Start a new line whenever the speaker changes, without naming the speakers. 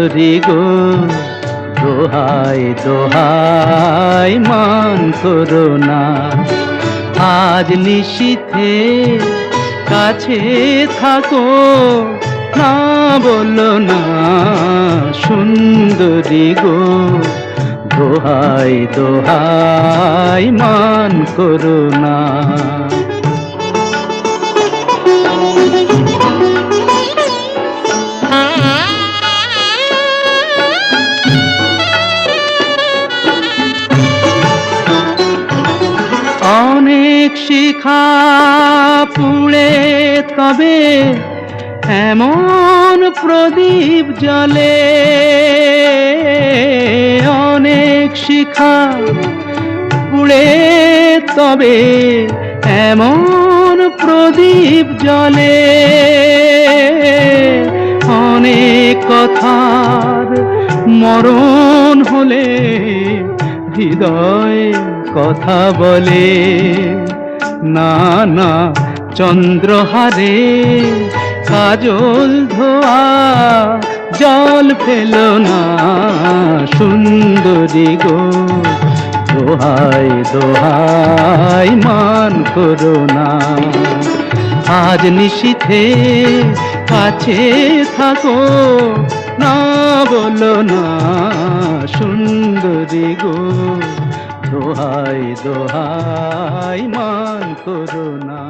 সুন্দরী গো, দোহাই দোহাই মান করো না। আজ নিশীথে কাছে থাকো, না বলো না সুন্দরী গো, দোহাই দোহাই মান করো না। অনেক শিখা পুড়ে তবে এমন প্রদীপ জ্বলে, অনেক শিখা পুড়ে তবে এমন প্রদীপ জ্বলে, অনেক কথার মরণ হলে হৃদয় কথা বলে, না না চন্দ্রহারে কাজল ধোয়া জল ফেলো না সুন্দরী গো, দোহাই দোহাই মান করো না। আজ নিশীথে কাছে থাকো, না বলো না সুন্দরী গো, দোহাই দোহাই মান করো না।